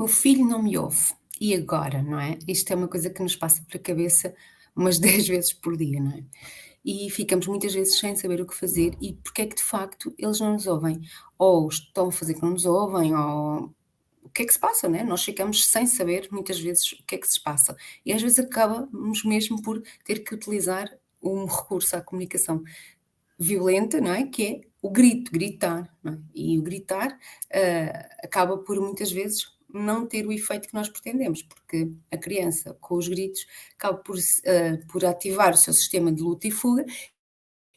meu filho não me ouve, e agora, não é? Isto é uma coisa que nos passa pela cabeça umas 10 vezes por dia, não é? E ficamos muitas vezes sem saber o que fazer e porque é que de facto eles não nos ouvem. Ou estão a fazer que não nos ouvem, ou o que é que se passa, né? Nós ficamos sem saber muitas vezes o que é que se passa. E às vezes acabamos mesmo por ter que utilizar um recurso à comunicação violenta, não é? Que é o grito, gritar, não é? E o gritar, acaba por muitas vezes não ter o efeito que nós pretendemos, porque a criança com os gritos acaba por ativar o seu sistema de luta e fuga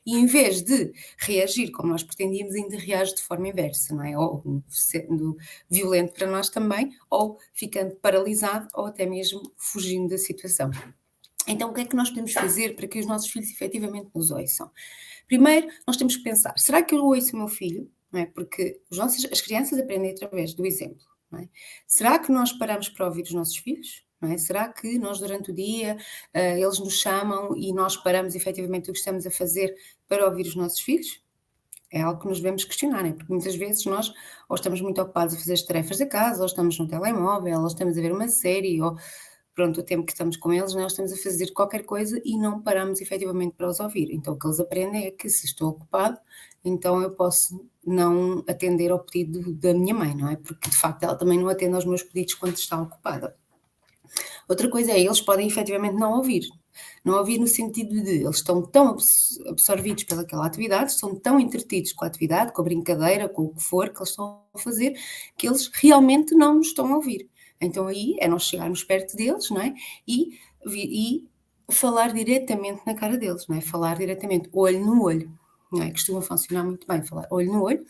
e em vez de reagir como nós pretendíamos, ainda reage de forma inversa, não é? Ou sendo violento para nós também, ou ficando paralisado, ou até mesmo fugindo da situação. Então, o que é que nós podemos fazer para que os nossos filhos efetivamente nos ouçam? Primeiro, nós temos que pensar: será que eu ouço o meu filho? Não é? Porque as crianças aprendem através do exemplo. Não é? Será que nós paramos para ouvir os nossos filhos? Não é? Será que nós, durante o dia, eles nos chamam e nós paramos efetivamente o que estamos a fazer para ouvir os nossos filhos? É algo que nos devemos questionar, não é? Porque muitas vezes nós ou estamos muito ocupados a fazer as tarefas da casa, ou estamos no telemóvel, ou estamos a ver uma série, ou pronto, o tempo que estamos com eles, nós estamos a fazer qualquer coisa e não paramos efetivamente para os ouvir. Então o que eles aprendem é que se estou ocupado, então eu posso não atender ao pedido da minha mãe, não é? Porque de facto ela também não atende aos meus pedidos quando está ocupada. Outra coisa é, eles podem efetivamente não ouvir. Não ouvir no sentido de eles estão tão absorvidos pelaquela atividade, estão tão entretidos com a atividade, com a brincadeira, com o que for que eles estão a fazer, que eles realmente não nos estão a ouvir. Então aí é nós chegarmos perto deles, não é? E falar diretamente na cara deles, não é? Falar diretamente, olho no olho, não é? Costuma funcionar muito bem, falar olho no olho,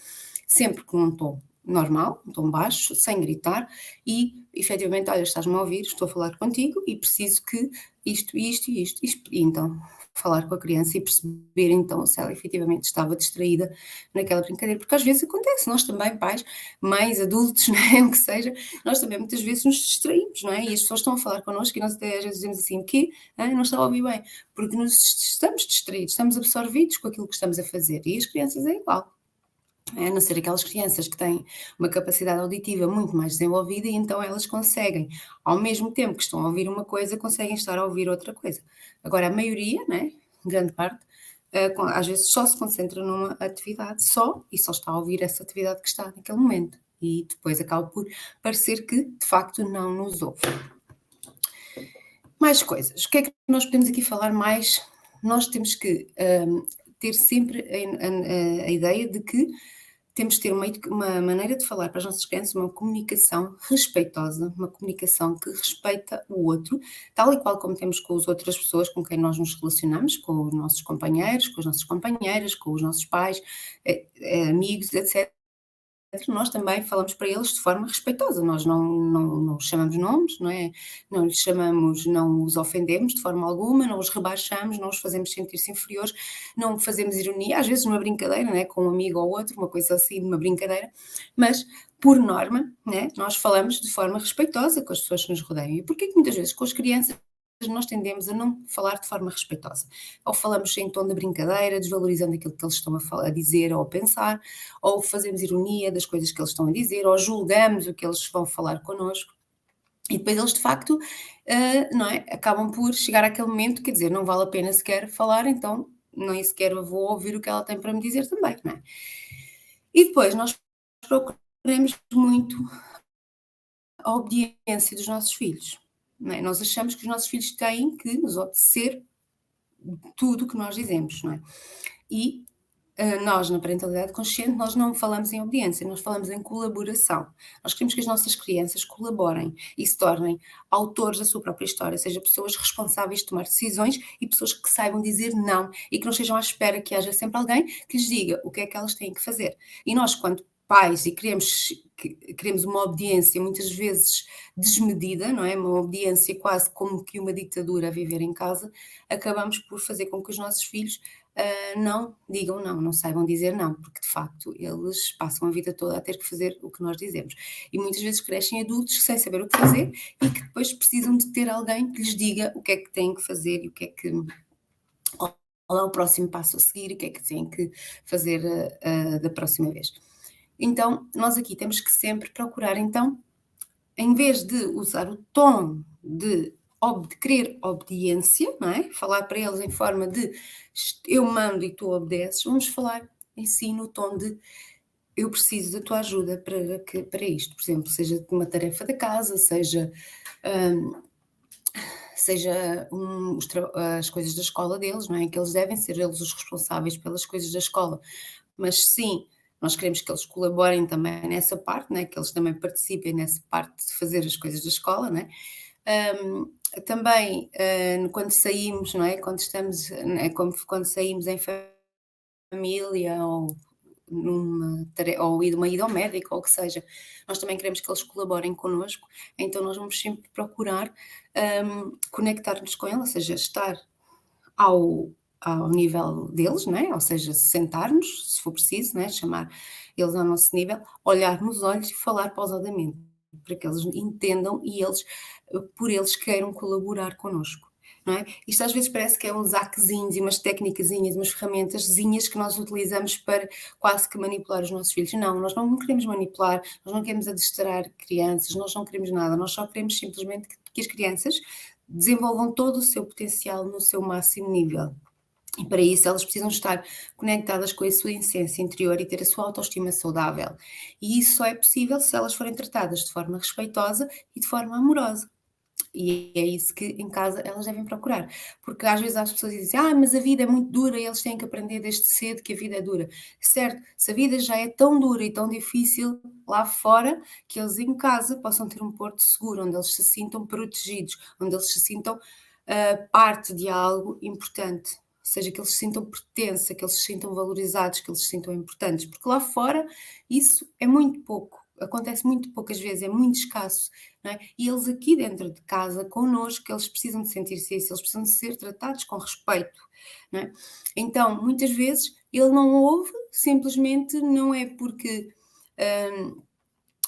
sempre com um tom normal, um tom baixo, sem gritar, e efetivamente, olha, estás-me a ouvir, estou a falar contigo e preciso que isto, isto e isto. E então, falar com a criança e perceber então se ela efetivamente estava distraída naquela brincadeira, porque às vezes acontece, nós também, pais, mães, adultos, não é? O que seja, nós também muitas vezes nos distraímos, não é? E as pessoas estão a falar connosco e nós até às vezes dizemos assim, que não está a ouvir bem, porque nos estamos distraídos, estamos absorvidos com aquilo que estamos a fazer, e as crianças é igual. A não ser aquelas crianças que têm uma capacidade auditiva muito mais desenvolvida e então elas conseguem, ao mesmo tempo que estão a ouvir uma coisa, conseguem estar a ouvir outra coisa. Agora, a maioria, né, grande parte, às vezes só se concentra numa atividade só e só está a ouvir essa atividade que está naquele momento. E depois acaba por parecer que, de facto, não nos ouve. Mais coisas. O que é que nós podemos aqui falar mais? Nós temos que ter sempre a ideia de que temos de ter uma maneira de falar para as nossas crianças, uma comunicação respeitosa, uma comunicação que respeita o outro, tal e qual como temos com as outras pessoas com quem nós nos relacionamos, com os nossos companheiros, com as nossas companheiras, com os nossos pais, amigos, etc. Nós também falamos para eles de forma respeitosa, nós não os chamamos nomes, não é? Não lhes chamamos, não os ofendemos de forma alguma, não os rebaixamos, não os fazemos sentir-se inferiores, não fazemos ironia, às vezes numa brincadeira, né, com um amigo ou outro, uma coisa assim, numa brincadeira, mas por norma, né, nós falamos de forma respeitosa com as pessoas que nos rodeiam. E porquê que muitas vezes com as crianças nós tendemos a não falar de forma respeitosa? Ou falamos em tom de brincadeira, desvalorizando aquilo que eles estão a dizer ou a pensar, ou fazemos ironia das coisas que eles estão a dizer, ou julgamos o que eles vão falar connosco. E depois eles, de facto, não é? Acabam por chegar àquele momento, quer dizer, não vale a pena sequer falar, então nem sequer vou ouvir o que ela tem para me dizer também, não é? E depois nós procuramos muito a obediência dos nossos filhos, não é? Nós achamos que os nossos filhos têm que nos obedecer tudo o que nós dizemos, não é? E nós, na parentalidade consciente, nós não falamos em obediência, nós falamos em colaboração. Nós queremos que as nossas crianças colaborem e se tornem autores da sua própria história, seja pessoas responsáveis de tomar decisões e pessoas que saibam dizer não e que não estejam à espera que haja sempre alguém que lhes diga o que é que elas têm que fazer. E nós, quando pais, e queremos uma obediência muitas vezes desmedida, não é? Uma obediência quase como que uma ditadura a viver em casa, acabamos por fazer com que os nossos filhos não digam não, não saibam dizer não, porque de facto eles passam a vida toda a ter que fazer o que nós dizemos. E muitas vezes crescem adultos sem saber o que fazer e que depois precisam de ter alguém que lhes diga o que é que têm que fazer e o que é que qual é o próximo passo a seguir e o que é que têm que fazer da próxima vez. Então, nós aqui temos que sempre procurar então em vez de usar o tom de querer obediência, não é? Falar para eles em forma de eu mando e tu obedeces, vamos falar em si no tom de eu preciso da tua ajuda para isto, por exemplo, seja de uma tarefa da casa, hum, seja as coisas da escola deles, não é? Que eles devem ser eles os responsáveis pelas coisas da escola, mas sim, nós queremos que eles colaborem também nessa parte, né? Que eles também participem nessa parte de fazer as coisas da escola, né? Hum, também quando saímos, não é? Quando estamos, é como quando saímos em família ou uma ida ao médico ou o que seja, nós também queremos que eles colaborem connosco, então nós vamos sempre procurar conectar-nos com eles, ou seja, estar ao, ao nível deles, não é? Ou seja, sentar-nos, se for preciso, não é? Chamar eles ao nosso nível, olhar nos olhos e falar pausadamente, para que eles entendam e por eles queiram colaborar connosco. Não é? Isto às vezes parece que é uns hackzinhos e umas técnicazinhas, umas ferramentazinhas que nós utilizamos para quase que manipular os nossos filhos. Não, nós não queremos manipular, nós não queremos adestrar crianças, nós não queremos nada, nós só queremos simplesmente que as crianças desenvolvam todo o seu potencial no seu máximo nível. E para isso elas precisam estar conectadas com a sua essência interior e ter a sua autoestima saudável. E isso só é possível se elas forem tratadas de forma respeitosa e de forma amorosa. E é isso que em casa elas devem procurar. Porque às vezes as pessoas dizem, mas a vida é muito dura e eles têm que aprender desde cedo que a vida é dura. Certo, se a vida já é tão dura e tão difícil lá fora, que eles em casa possam ter um porto seguro, onde eles se sintam protegidos, onde eles se sintam parte de algo importante. Ou seja, que eles se sintam pertença, que eles se sintam valorizados, que eles se sintam importantes. Porque lá fora isso é muito pouco. Acontece muito poucas vezes, é muito escasso, não é? E eles aqui dentro de casa, connosco, eles precisam de sentir-se isso, eles precisam de ser tratados com respeito, não é? Então, muitas vezes, ele não ouve, simplesmente não é porque, hum,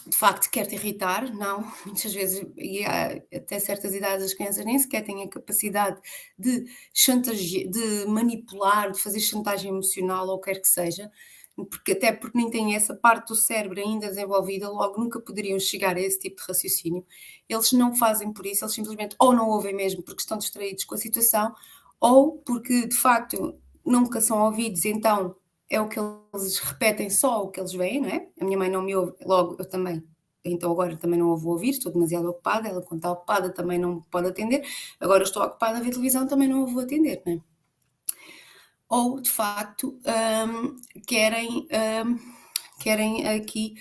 de facto quer te irritar, não, muitas vezes, e até certas idades as crianças nem sequer têm a capacidade de de manipular, de fazer chantagem emocional ou quer que seja, até porque nem têm essa parte do cérebro ainda desenvolvida, logo nunca poderiam chegar a esse tipo de raciocínio. Eles não fazem por isso, eles simplesmente ou não ouvem mesmo porque estão distraídos com a situação, ou porque de facto nunca são ouvidos, então é o que eles repetem, só o que eles veem, não é? A minha mãe não me ouve, logo eu também. Então agora também não a vou ouvir, estou demasiado ocupada, ela quando está ocupada também não pode atender, agora estou ocupada a ver televisão, também não a vou atender, não é? Ou de facto, querem, querem aqui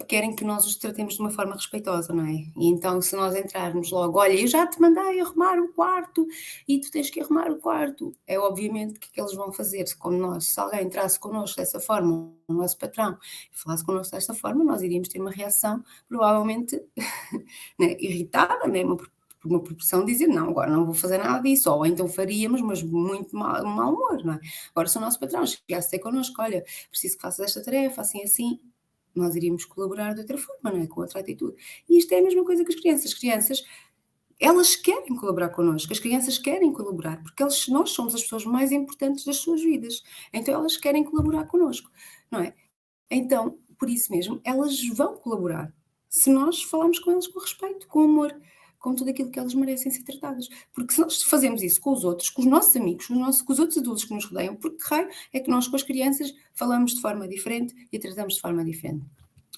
querem que nós os tratemos de uma forma respeitosa, não é? E então se nós entrarmos logo: "Olha, eu já te mandei arrumar o quarto e tu tens que arrumar o quarto", é obviamente que eles vão fazer, como nós se alguém entrasse connosco dessa forma, o nosso patrão, e falasse connosco desta forma, nós iríamos ter uma reação provavelmente, né, irritada, né, por uma proporção de dizer: "Não, agora não vou fazer nada disso", ou então faríamos, mas muito mau humor, não é? Agora se o nosso patrão chegasse ter connosco: "Olha, preciso que faças esta tarefa, assim, assim", nós iríamos colaborar de outra forma, não é? Com outra atitude. E isto é a mesma coisa que as crianças. As crianças, elas querem colaborar connosco, as crianças querem colaborar, porque nós somos as pessoas mais importantes das suas vidas. Então elas querem colaborar connosco, não é? Então, por isso mesmo, elas vão colaborar, se nós falarmos com eles com respeito, com amor, com tudo aquilo que elas merecem ser tratadas. Porque se nós fazemos isso com os outros, com os nossos amigos, com os outros adultos que nos rodeiam, por que raio é que nós com as crianças falamos de forma diferente e tratamos de forma diferente?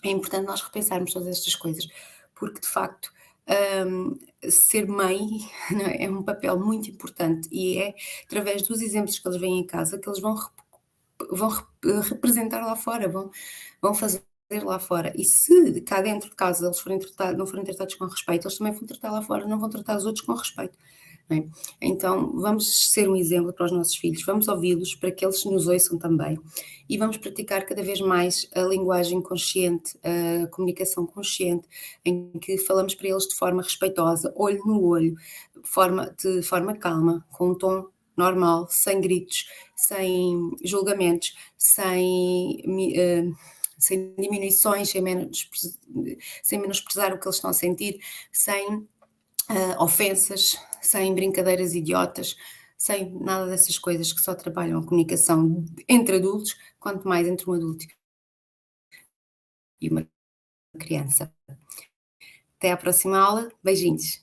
É importante nós repensarmos todas estas coisas, porque de facto, ser mãe não é, é um papel muito importante e é através dos exemplos que eles veem em casa que eles representar lá fora, vão fazer lá fora. E se cá dentro de casa eles não forem tratados com respeito, eles também vão tratar lá fora, não vão tratar os outros com respeito. Não é? Então, vamos ser um exemplo para os nossos filhos, vamos ouvi-los para que eles nos ouçam também e vamos praticar cada vez mais a linguagem consciente, a comunicação consciente, em que falamos para eles de forma respeitosa, olho no olho, de forma calma, com um tom normal, sem gritos, sem julgamentos, sem diminuições, sem menosprezar o que eles estão a sentir, sem ofensas, sem brincadeiras idiotas, sem nada dessas coisas que só trabalham a comunicação entre adultos, quanto mais entre um adulto e uma criança. Até à próxima aula. Beijinhos.